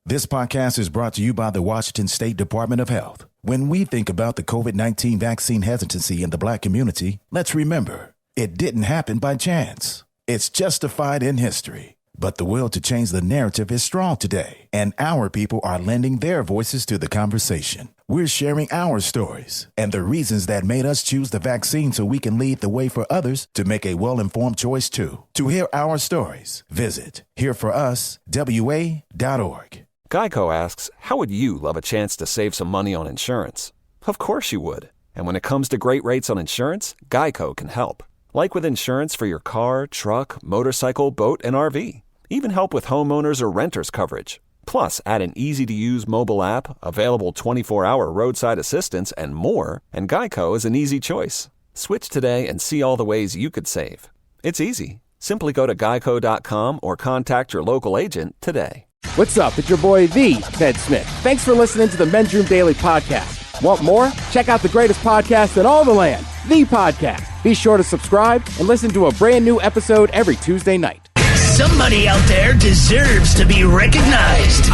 This podcast is brought to you by the Washington State Department of Health. When we think about the COVID-19 vaccine hesitancy in the Black community, let's remember, it didn't happen by chance. It's justified in history. But the will to change the narrative is strong today, and our people are lending their voices to the conversation. We're sharing our stories and the reasons that made us choose the vaccine so we can lead the way for others to make a well-informed choice too. To hear our stories, visit hereforuswa.org. Geico asks, how would you love a chance to save some money on insurance? Of course you would. And when it comes to great rates on insurance, Geico can help. Like with insurance for your car, truck, motorcycle, boat, and RV. Even help with homeowners or renters coverage. Plus, add an easy-to-use mobile app, available 24-hour roadside assistance, and more, and Geico is an easy choice. Switch today and see all the ways you could save. It's easy. Simply go to geico.com or contact your local agent today. What's up? It's your boy, The Ted Smith. Thanks for listening to the Men's Room Daily Podcast. Want more? Check out the greatest podcast in all the land, The Podcast. Be sure to subscribe and listen to a brand new episode every Tuesday night. Somebody out there deserves to be recognized.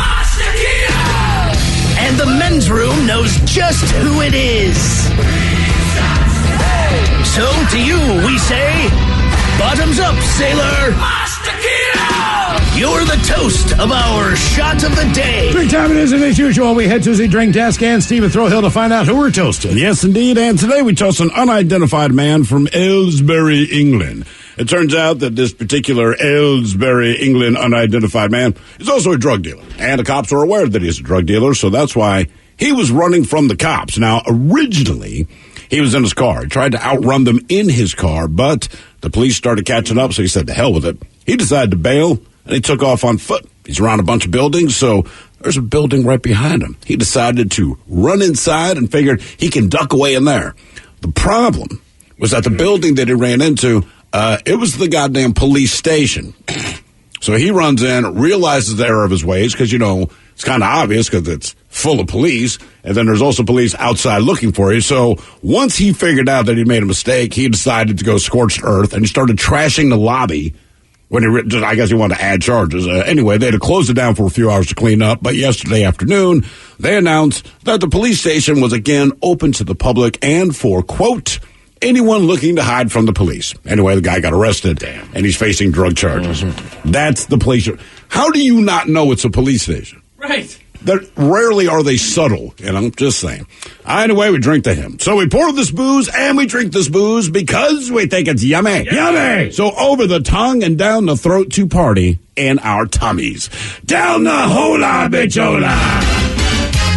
And the Men's Room knows just who it is. So to you, we say, bottoms up, sailor. You're the toast of our shot of the day. Drink time it is, and as usual, we head to the drink desk and Stephen Throwhill to find out who we're toasting. Yes, indeed, and today we toast an unidentified man from Aylesbury, England. It turns out that this particular Aylesbury, England unidentified man is also a drug dealer, and the cops are aware that he's a drug dealer, so that's why he was running from the cops. Now, originally, he was in his car. He tried to outrun them in his car, but the police started catching up, so he said, to hell with it. He decided to bail, and he took off on foot. He's around a bunch of buildings, so there's a building right behind him. He decided to run inside and figured he can duck away in there. The problem was that the building that he ran into, it was the goddamn police station. So he runs in, realizes the error of his ways, because, you know, it's kind of obvious because it's full of police, and then there's also police outside looking for you. So once he figured out that he made a mistake, he decided to go scorched earth, and he started trashing the lobby. When I guess he wanted to add charges. Anyway, they had to close it down for a few hours to clean up. But yesterday afternoon, they announced that the police station was again open to the public and for, quote, anyone looking to hide from the police. Anyway, the guy got arrested, and he's facing drug charges. Mm-hmm. That's the police. How do you not know it's a police station? Right. Rarely are they subtle, you know, just saying. Anyway, we drink to him. So we pour this booze and we drink this booze because we think it's yummy. Yummy! So over the tongue and down the throat to party in our tummies. Down the hola, bitchola!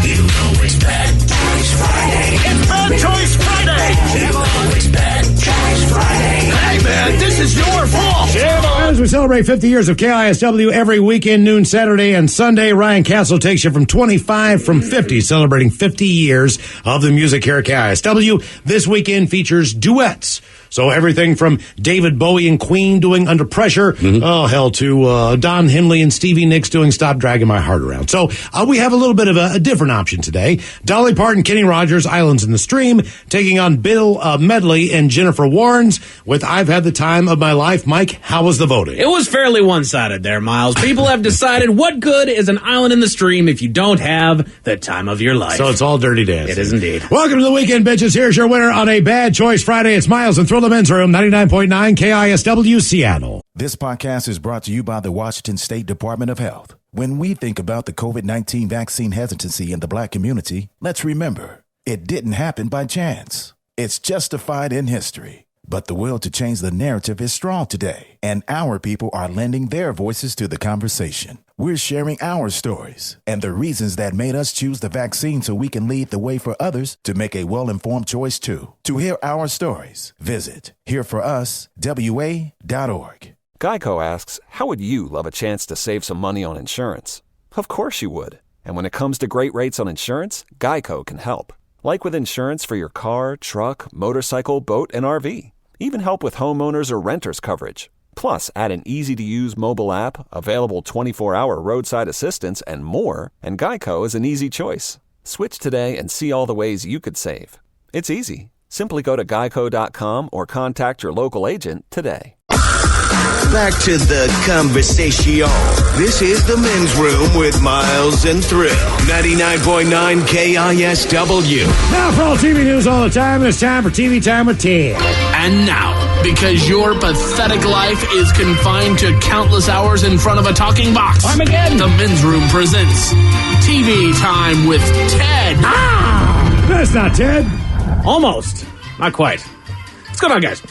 You know it's Bad Choice Friday. It's Bad Choice Friday! You know it's Bad Choice Friday. Hey, man, this is your fault! As we celebrate 50 years of KISW every weekend, noon, Saturday, and Sunday, Ryan Castle takes you from 25 from 50, celebrating 50 years of the music here at KISW. This weekend features duets. So everything from David Bowie and Queen doing Under Pressure, oh, hell, to Don Henley and Stevie Nicks doing Stop Dragging My Heart Around. So we have a little bit of a different option today. Dolly Parton, Kenny Rogers, Islands in the Stream, taking on Bill Medley and Jennifer Warnes with I've Had the Time of My Life. Mike, how was the voting? It was fairly one-sided there, Miles. People have decided what good is an island in the stream if you don't have the time of your life. So it's all dirty dancing. It is indeed. Welcome to the weekend, bitches. Here's your winner on a Bad Choice Friday. It's Miles and Thrill the Men's Room, 99.9 KISW, Seattle. This podcast is brought to you by the Washington State Department of Health. When we think about the COVID-19 vaccine hesitancy in the Black community, let's remember, it didn't happen by chance. It's justified in history. But the will to change the narrative is strong today, and our people are lending their voices to the conversation. We're sharing our stories and the reasons that made us choose the vaccine so we can lead the way for others to make a well-informed choice too. To hear our stories, visit hereforuswa.org. Geico asks, how would you love a chance to save some money on insurance? Of course you would. And when it comes to great rates on insurance, Geico can help. Like with insurance for your car, truck, motorcycle, boat, and RV. Even help with homeowners or renters coverage. Plus, add an easy-to-use mobile app, available 24-hour roadside assistance, and more, and Geico is an easy choice. Switch today and see all the ways you could save. It's easy. Simply go to geico.com or contact your local agent today. back to the conversation. This is the men's room with Miles and Thrill. 99.9 KISW. Now for all TV news all the time, it's time for TV Time with Ted. And now, because your pathetic life is confined to countless hours in front of a talking box, Armageddon. The men's room presents TV Time with Ted. That's not Ted. Almost. Not quite. What's going on, guys?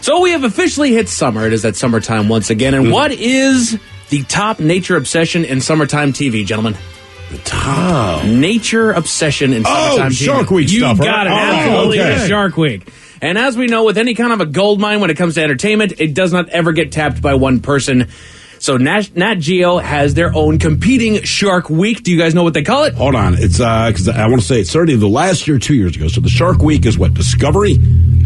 So we have officially hit summer. It is that summertime once again. And what is the top nature obsession in summertime TV, gentlemen? The top nature obsession in summertime TV. Shark Week you stuff. You got it. Absolutely. okay. Shark Week. And as we know, with any kind of a gold mine when it comes to entertainment, it does not ever get tapped by one person. So Nat Geo has their own competing Shark Week. Do you guys know what they call it? Hold on. It's because I want to say it started the last year, 2 years ago. So the Shark Week is what? Discovery?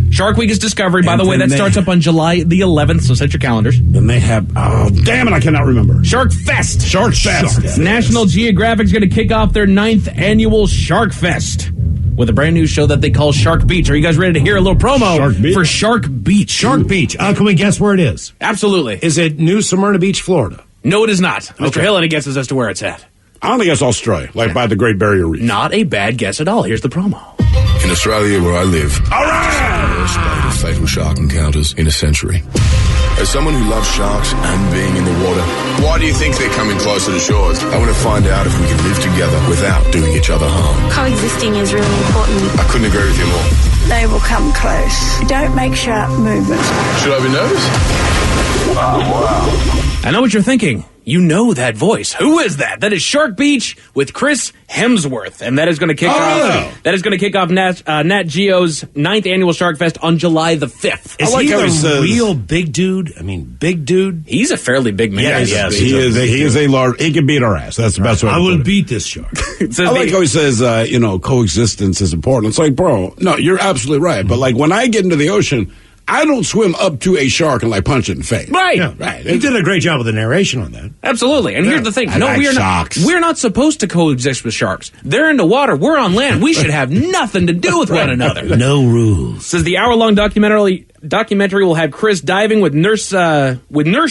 Shark Week is Discovery. By And the way, then that starts up on July the 11th, so set your calendars. Then they have, oh, damn it, I cannot remember. Shark Fest. Shark Fest. National Geographic's going to kick off their 9th annual Shark Fest with a brand new show that they call Shark Beach. Are you guys ready to hear a little promo Shark Beach? for Shark Beach? Shark Beach. Can we guess where it is? Absolutely. Is it New Smyrna Beach, Florida? No, it is not. Mr. Okay. Hill, any guesses as to where it's at? I don't think it's Australia, like by the Great Barrier Reef. Not a bad guess at all. Here's the promo. In Australia, where I live, All right! first spate of fatal shark encounters in a century. As someone who loves sharks and being in the water, why do you think they're coming closer to shores? I want to find out if we can live together without doing each other harm. Coexisting is really important. I couldn't agree with you more. They will come close. Don't make sharp movements. Should I be nervous? I know what you're thinking. You know that voice. Who is that? That is Shark Beach with Chris Hemsworth, and that is going to kick off. That is going to kick off Nat Geo's 9th annual Shark Fest on July the 5th. Is like he how the he says- real big dude? I mean, big dude? He's a fairly big man. Yes, He is a large, he can beat our ass. That's the best way to I put will it. beat this shark. It says I like the- how he says, coexistence is important. It's like, bro, no, you're absolutely right. But like when I get into the ocean, I don't swim up to a shark and like punch it in the face. Right. Yeah, Right. He did a great job with the narration on that. Absolutely. And here's the thing. I No, like we are sharks. not. We're not supposed to coexist with sharks. They're in the water. We're on land. We should have nothing to do with one another. No rules. Says the hour-long documentary will have Chris diving with nurse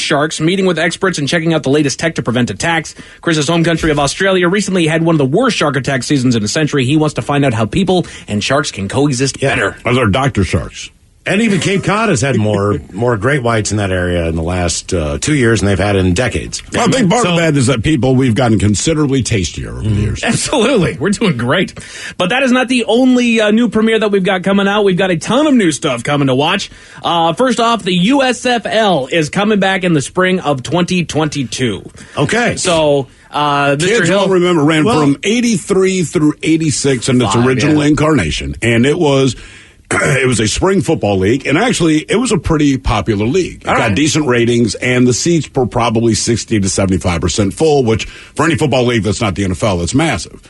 sharks, meeting with experts, and checking out the latest tech to prevent attacks. Chris's home country of Australia recently had one of the worst shark attack seasons in a century. He wants to find out how people and sharks can coexist better. Those are doctor sharks. And even Cape Cod has had more great whites in that area in the last 2 years than they've had in decades. Well, I think part of that is that we've gotten considerably tastier over the years. Absolutely. We're doing great. But that is not the only new premiere that we've got coming out. We've got a ton of new stuff coming to watch. First off, the USFL is coming back in the spring of 2022. Okay. So, Mr. Kids Hill, will remember ran from 83 through 86 in its original incarnation. And it was a spring football league, and actually it was a pretty popular league. It got decent ratings, and the seats were probably 60 to 75% full, which for any football league that's not the NFL, that's massive.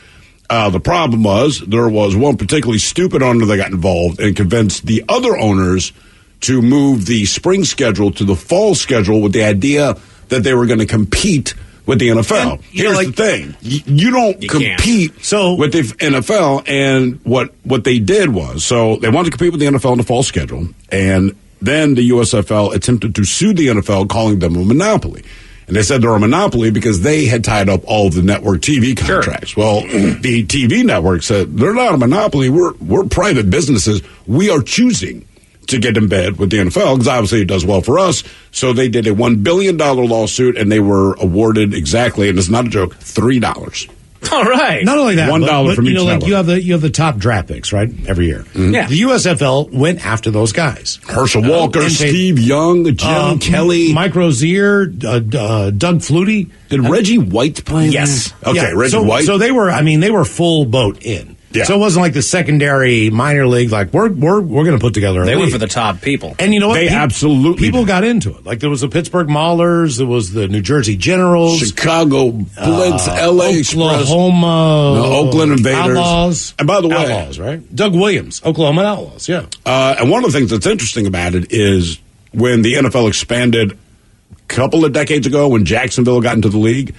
The problem was there was one particularly stupid owner that got involved and convinced the other owners to move the spring schedule to the fall schedule with the idea that they were going to compete with the NFL. And, you know, Here's the thing. You don't compete with the NFL, and what they did was, so they wanted to compete with the NFL in the fall schedule, and then the USFL attempted to sue the NFL, calling them a monopoly. And they said they're a monopoly because they had tied up all of the network TV contracts. Sure. Well, the TV network said, they're not a monopoly. We're private businesses. We are choosing to get in bed with the NFL because obviously it does well for us. So they did a $1 billion lawsuit, and they were awarded exactly, and it's not a joke, $3. All right. Not only that, $1 from you each know, like network. you have the top draft picks, right? Every year. Mm-hmm. Yeah. The USFL went after those guys. Herschel Walker, and Steve Young, Jim Kelly, Mike Rozier, Doug Flutie. Did Reggie White play? Yes. Okay, Yeah, Reggie so, White. So they were full boat in. Yeah. So it wasn't like the secondary minor league. Like we're going to put together. They a went league. for the top people. And you know what? They absolutely people did. got into it. Like there was the Pittsburgh Maulers, there was the New Jersey Generals, Chicago Blitz, LA Express, Oklahoma, Oakland Invaders, Outlaws. And by the way, Outlaws, right? Doug Williams, Oklahoma Outlaws. Yeah. And one of the things that's interesting about it is when the NFL expanded a couple of decades ago, when Jacksonville got into the league.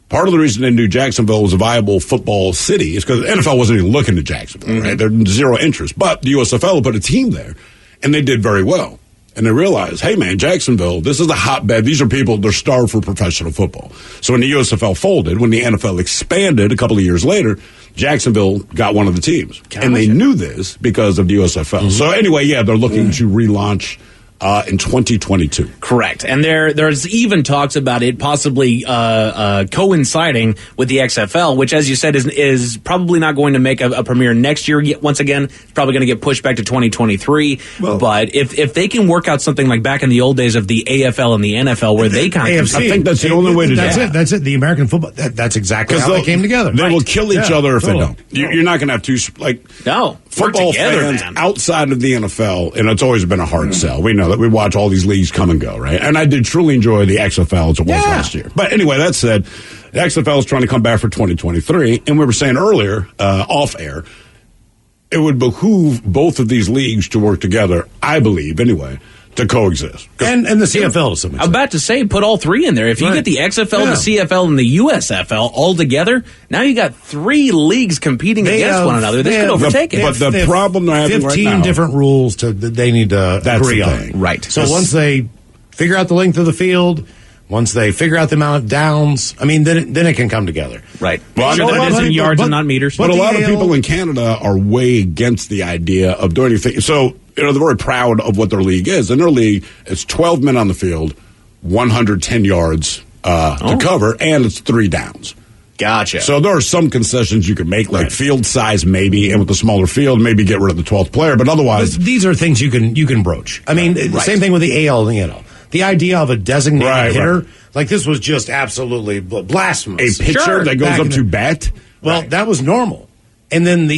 Part of the reason they knew Jacksonville was a viable football city is because the NFL wasn't even looking at Jacksonville, right? They're zero interest. But the USFL put a team there, and they did very well. And they realized, hey, man, Jacksonville, this is a hotbed. These are people, they're starved for professional football. So when the USFL folded, when the NFL expanded a couple of years later, Jacksonville got one of the teams. Gotcha. And they knew this because of the USFL. Mm-hmm. So anyway, yeah, they're looking to relaunch in 2022. Correct. And there's even talks about it possibly coinciding with the XFL, which, as you said, is probably not going to make a premiere next year. Once again, it's probably going to get pushed back to 2023. Well, but if they can work out something like back in the old days of the AFL and the NFL where they kind of... I think that's the only way to do it. That's it. The American football, that's exactly how they came together. They will kill each other if they don't. You're not going to have two... Football fans outside of the NFL, and it's always been a hard sell. We know that we watch all these leagues come and go, right? And I did truly enjoy the XFL as it was last year. But anyway, that said, the XFL is trying to come back for 2023, and we were saying earlier, off air, it would behoove both of these leagues to work together, I believe, anyway, to coexist. And the CFL to some extent. I'm about to say, put all three in there. If you get the XFL, the CFL, and the USFL all together, now you got three leagues competing against one another. This could overtake it. But the problem they're having right now... 15 different rules they need to agree on. Right. So once they figure out the length of the field... Once they figure out the amount of downs, I mean, then it can come together. Right. Well, sure that it is in yards and not meters. But a lot of people in Canada are way against the idea of doing anything. So, they're very proud of what their league is. And their league, it's 12 men on the field, 110 yards to cover, and it's 3 downs. Gotcha. So there are some concessions you can make, like field size maybe, and with the smaller field, maybe get rid of the 12th player. But otherwise... These are things you can broach. I mean, same thing with the AL and the NL. The idea of a designated hitter, like this was just absolutely blasphemous. A pitcher that goes up to bat? Well, that was normal. And then the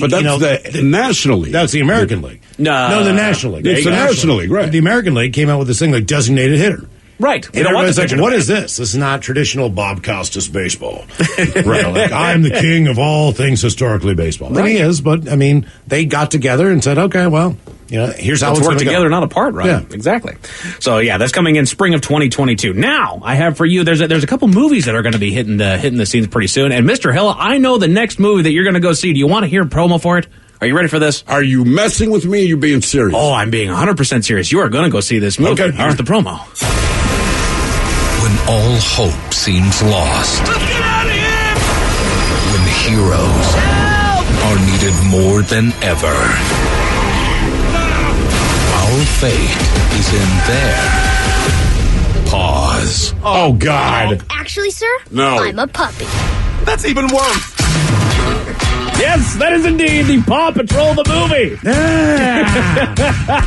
National League. That's the American League. No, the National League. It's the National League, right. The American League came out with this thing like designated hitter. Right. And everybody's like, what is this? This is not traditional Bob Costas baseball. Right. Like, I'm the king of all things historically baseball. Right. And he is, but, I mean, they got together and said, okay, well, here's how let's work together, go. not apart, right? Yeah. Exactly. So, that's coming in spring of 2022. Now, I have for you, there's a couple movies that are going to be hitting the scenes pretty soon. And, Mr. Hill, I know the next movie that you're going to go see. Do you want to hear a promo for it? Are you ready for this? Are you messing with me or are you being serious? Oh, I'm being 100% serious. You are going to go see this movie. Okay. Here's the promo. When all hope seems lost. Let's get out of here! When heroes are needed more than ever. Our fate is in their paws. Oh, God. Actually, sir, no. I'm a puppy. That's even worse. Yes, that is indeed the Paw Patrol the movie.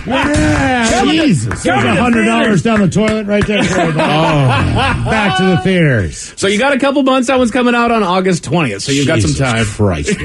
Yeah. Jesus. There's $100 down the toilet right there. Back to the theaters. So you got a couple months. That one's coming out on August 20th, so you've got some time. Christ,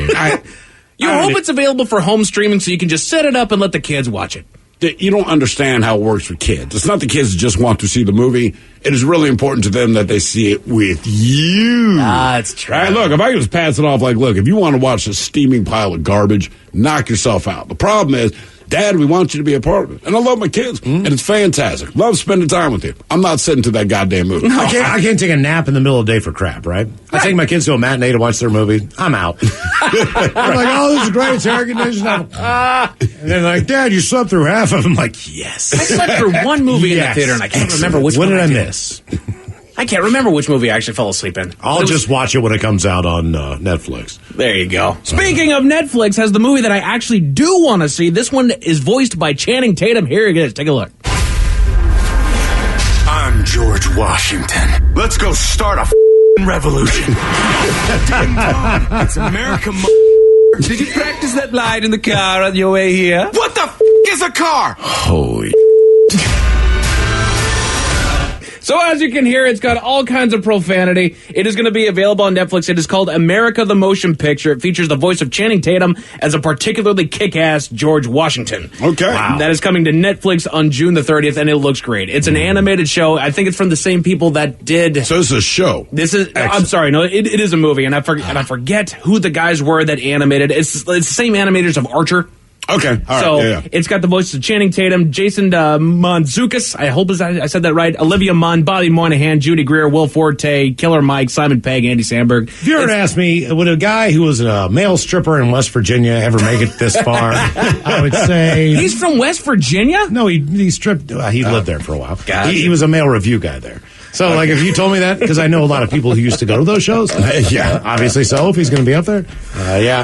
You hope it's available for home streaming so you can just set it up and let the kids watch it. You don't understand how it works with kids. It's not the kids that just want to see the movie. It is really important to them that they see it with you. That's true. Right, look, if I can just pass it off like, look, if you want to watch a steaming pile of garbage, knock yourself out. The problem is, Dad, we want you to be a part of it. And I love my kids, and it's fantastic. Love spending time with you. I'm not sitting to that goddamn movie. No, I can't take a nap in the middle of the day for crap, right? I take my kids to a matinee to watch their movie. I'm out. I'm like, oh, this is great. It's air conditioned. And they're like, Dad, you slept through half of them. I'm like, yes. I slept through one movie in the theater, and I can't remember which one. What did I miss? I can't remember which movie I actually fell asleep in. I'll just watch it when it comes out on Netflix. There you go. Speaking of Netflix, has the movie that I actually do want to see. This one is voiced by Channing Tatum. Here it is. Take a look. I'm George Washington. Let's go start a revolution. It's America. Did you practice that line in the car on your way here? What the is a car? Holy. So as you can hear, it's got all kinds of profanity. It is going to be available on Netflix. It is called America the Motion Picture. It features the voice of Channing Tatum as a particularly kick-ass George Washington. Okay. Wow. That is coming to Netflix on June the 30th, and it looks great. It's an animated show. I think it's from the same people that did... So this is a show. This is... Excellent. I'm sorry. No, it is a movie, and I forget who the guys were that animated. It's the same animators of Archer. Okay, all right. So it's got the voices of Channing Tatum, Jason Mantzoukas, I hope I said that right, Olivia Munn, Bobby Moynihan, Judy Greer, Will Forte, Killer Mike, Simon Pegg, Andy Samberg. If you were to ask me, would a guy who was a male stripper in West Virginia ever make it this far? I would say... He's from West Virginia? No, he stripped... he lived there for a while. Gotcha. He was a male review guy there. So, like, if you told me that, because I know a lot of people who used to go to those shows. Yeah, obviously so, if he's going to be up there.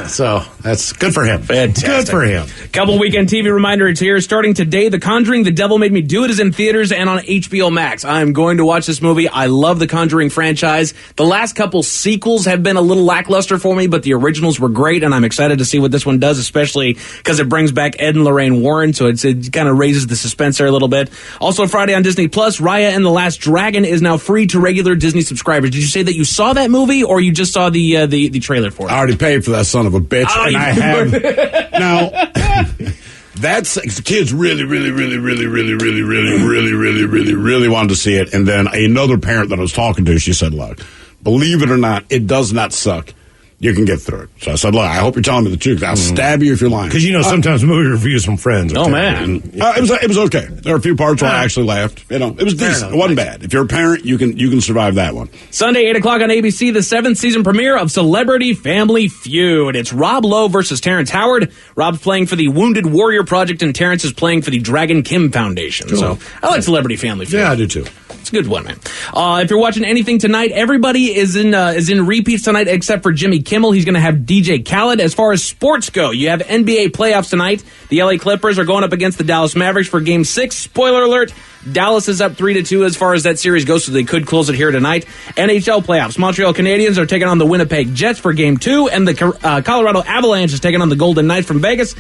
So that's good for him. Fantastic. Good for him. Couple weekend TV reminder, it's here. Starting today, The Conjuring, The Devil Made Me Do It is in theaters and on HBO Max. I'm going to watch this movie. I love the Conjuring franchise. The last couple sequels have been a little lackluster for me, but the originals were great, and I'm excited to see what this one does, especially because it brings back Ed and Lorraine Warren, so it kind of raises the suspense there a little bit. Also Friday on Disney Plus, Raya and the Last Dragon is now free to regular Disney subscribers. Did you say that you saw that movie, or you just saw the trailer for it? I already paid for that son of a bitch, and I have now. That's the kids really wanted to see it, and then another parent that I was talking to, she said, "Look, believe it or not, it does not suck. You can get through it." So I said, "Look, I hope you're telling me the truth. I'll stab you if you're lying." Because sometimes movie reviews from friends. Oh man, it was okay. There were a few parts where I actually laughed. It was decent. It wasn't bad. If you're a parent, you can survive that one. Sunday, 8:00 on ABC, the 7th season premiere of Celebrity Family Feud. It's Rob Lowe versus Terrence Howard. Rob's playing for the Wounded Warrior Project, and Terrence is playing for the Dragon Kim Foundation. Cool. So I like Celebrity Family Feud. Yeah, I do too. It's a good one, man. If you're watching anything tonight, everybody is in repeats tonight except for Jimmy Kimmel. He's going to have DJ Khaled. As far as sports go, you have NBA playoffs tonight. The LA Clippers are going up against the Dallas Mavericks for Game 6. Spoiler alert, Dallas is up 3-2 as far as that series goes, so they could close it here tonight. NHL playoffs. Montreal Canadiens are taking on the Winnipeg Jets for Game 2, and the Colorado Avalanche is taking on the Golden Knights from Vegas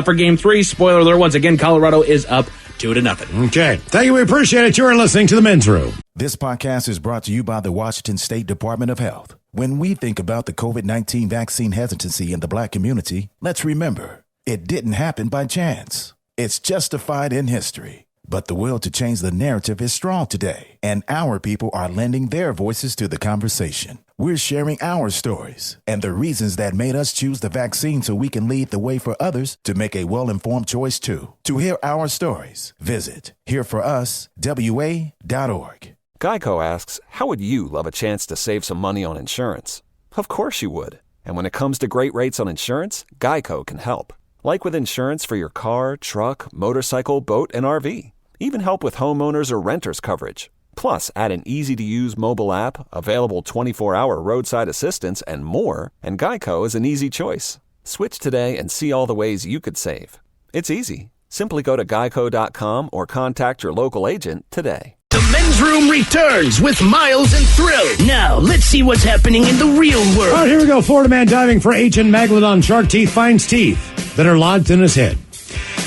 for Game 3. Spoiler alert, once again, Colorado is up 2-0. Okay. Thank you. We appreciate it. You are listening to The Men's Room. This podcast is brought to you by the Washington State Department of Health. When we think about the COVID-19 vaccine hesitancy in the Black community, let's remember, it didn't happen by chance. It's justified in history. But the will to change the narrative is strong today, and our people are lending their voices to the conversation. We're sharing our stories and the reasons that made us choose the vaccine so we can lead the way for others to make a well-informed choice too. To hear our stories, visit hereforuswa.org. Geico asks, how would you love a chance to save some money on insurance? Of course you would. And when it comes to great rates on insurance, Geico can help. Like with insurance for your car, truck, motorcycle, boat, and RV. Even help with homeowners or renters coverage. Plus, add an easy-to-use mobile app, available 24-hour roadside assistance, and more, and Geico is an easy choice. Switch today and see all the ways you could save. It's easy. Simply go to geico.com or contact your local agent today. The Men's Room returns with Miles and Thrill. Now, let's see what's happening in the real world. All right, here we go. Florida man diving for ancient megalodon shark teeth finds teeth that are lodged in his head.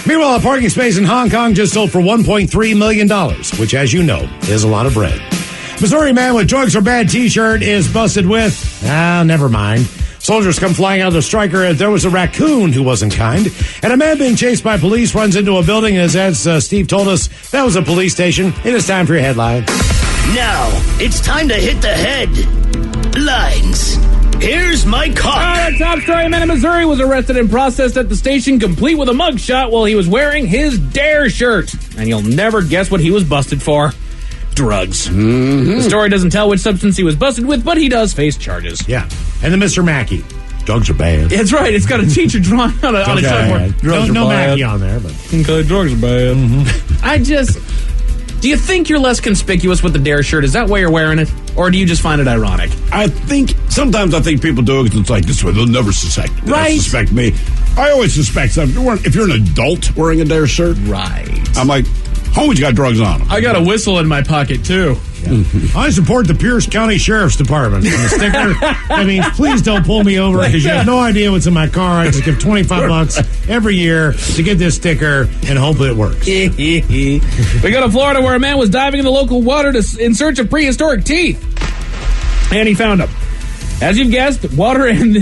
Meanwhile, a parking space in Hong Kong just sold for $1.3 million, which, as you know, is a lot of bread. Missouri man with drugs are bad t-shirt is busted with, never mind. Soldiers come flying out of the striker. There was a raccoon who wasn't kind. And a man being chased by police runs into a building. As Steve told us, that was a police station. It is time for your headline. Now, it's time to hit the headlines. Here's my car. All right, top story. A man in Missouri was arrested and processed at the station, complete with a mugshot, while he was wearing his Dare shirt. And you'll never guess what he was busted for. Drugs. Mm-hmm. The story doesn't tell which substance he was busted with, but he does face charges. Yeah. And the Mr. Mackey. Drugs are bad. That's right. It's got a teacher drawn on a chalkboard. No Mackey on there, but okay, drugs are bad. Mm-hmm. Do you think you're less conspicuous with the Dare shirt? Is that why you're wearing it? Or do you just find it ironic? Sometimes I think people do it because it's like, this way they'll never suspect me. I always suspect something. If you're an adult wearing a Dare shirt, right? I'm like, homie's got drugs on him. I got a whistle in my pocket, too. Yeah. I support the Pierce County Sheriff's Department. And the sticker, that means please don't pull me over because you have no idea what's in my car. I just give $25 every year to get this sticker and hope it works. We go to Florida where a man was diving in the local water in search of prehistoric teeth. And he found them. As you've guessed, water and...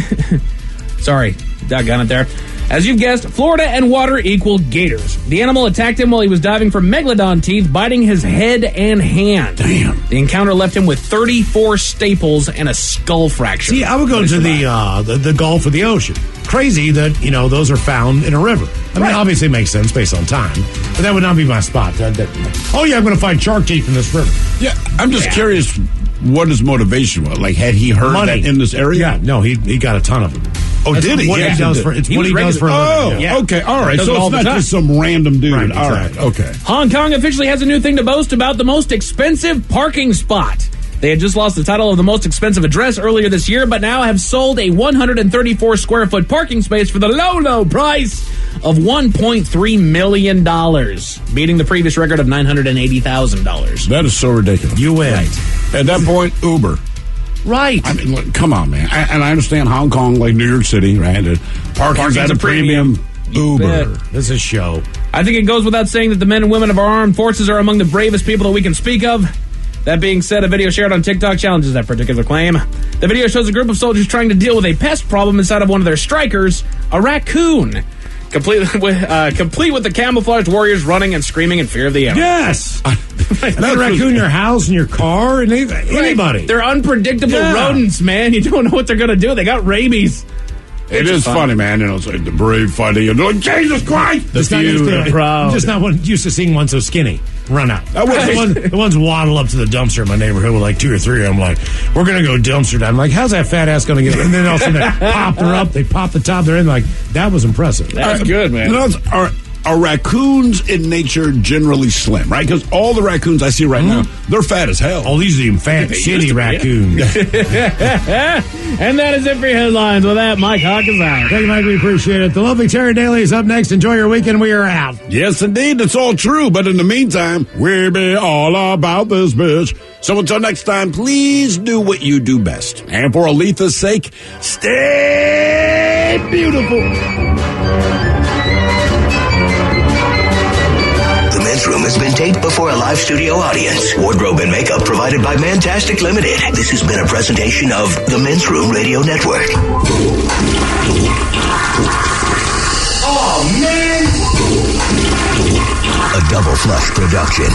Sorry, doggone it there. As you've guessed, Florida and water equal gators. The animal attacked him while he was diving for megalodon teeth, biting his head and hand. Damn. The encounter left him with 34 staples and a skull fracture. See, I would go to the Gulf or the ocean. Crazy that, those are found in a river. I mean, obviously it makes sense based on time, but that would not be my spot. I'm going to find shark teeth in this river. Yeah, I'm just curious what his motivation was. Like, had he heard that in this area? Yeah, no, he got a ton of them. Oh, That's did he? What Yeah. he does for, it's what he does for a living. Oh, okay, all right. Does it So all it's the not time. just some random dude. Right, All right, exactly. okay. Hong Kong officially has a new thing to boast about: the most expensive parking spot. They had just lost the title of the most expensive address earlier this year, but now have sold a 134 square foot parking space for the low price of $1.3 million, beating the previous record of $980,000. That is so ridiculous. You win. Right. At that point, Uber. Right. I mean, look, come on, man. And I understand Hong Kong, like New York City, right? Parking's at a premium. Uber. This is a show. I think it goes without saying that the men and women of our armed forces are among the bravest people that we can speak of. That being said, a video shared on TikTok challenges that particular claim. The video shows a group of soldiers trying to deal with a pest problem inside of one of their strikers, a raccoon, complete with the camouflaged warriors running and screaming in fear of the animal. Yes! That raccoon in your house, in your car, and anybody. They're unpredictable rodents, man. You don't know what they're going to do. They got rabies. It is funny, man. It's like the brave fighting. You're like, Jesus Christ! I'm just not used to seeing one so skinny run out. The ones waddle up to the dumpster in my neighborhood with like 2 or 3 of them. Like, we're going to go dumpster dive. I'm like, how's that fat ass going to get? And then all of a sudden they pop her up. They pop the top. They're in. Like, that was impressive. That's good, man. Are raccoons in nature generally slim, right? Because all the raccoons I see right now, they're fat as hell. Oh, these are fat, shitty raccoons. And that is it for your headlines. With that, Mike Hawk is out. Thank you, Mike. We appreciate it. The lovely Terry Daly is up next. Enjoy your weekend. We are out. Yes, indeed. That's all true. But in the meantime, we be all about this bitch. So until next time, please do what you do best. And for Aletha's sake, stay beautiful. The Men's Room has been taped before a live studio audience. Wardrobe and makeup provided by Mantastic Limited. This has been a presentation of the Men's Room Radio Network. Oh, man! A Double Flush production.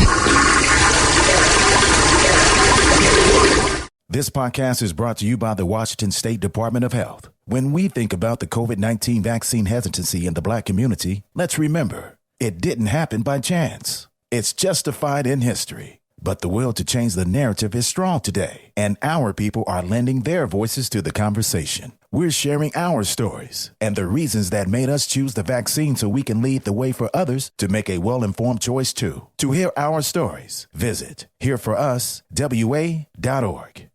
This podcast is brought to you by the Washington State Department of Health. When we think about the COVID-19 vaccine hesitancy in the Black community, let's remember, it didn't happen by chance. It's justified in history. But the will to change the narrative is strong today, and our people are lending their voices to the conversation. We're sharing our stories and the reasons that made us choose the vaccine so we can lead the way for others to make a well-informed choice too. To hear our stories, visit hereforuswa.org.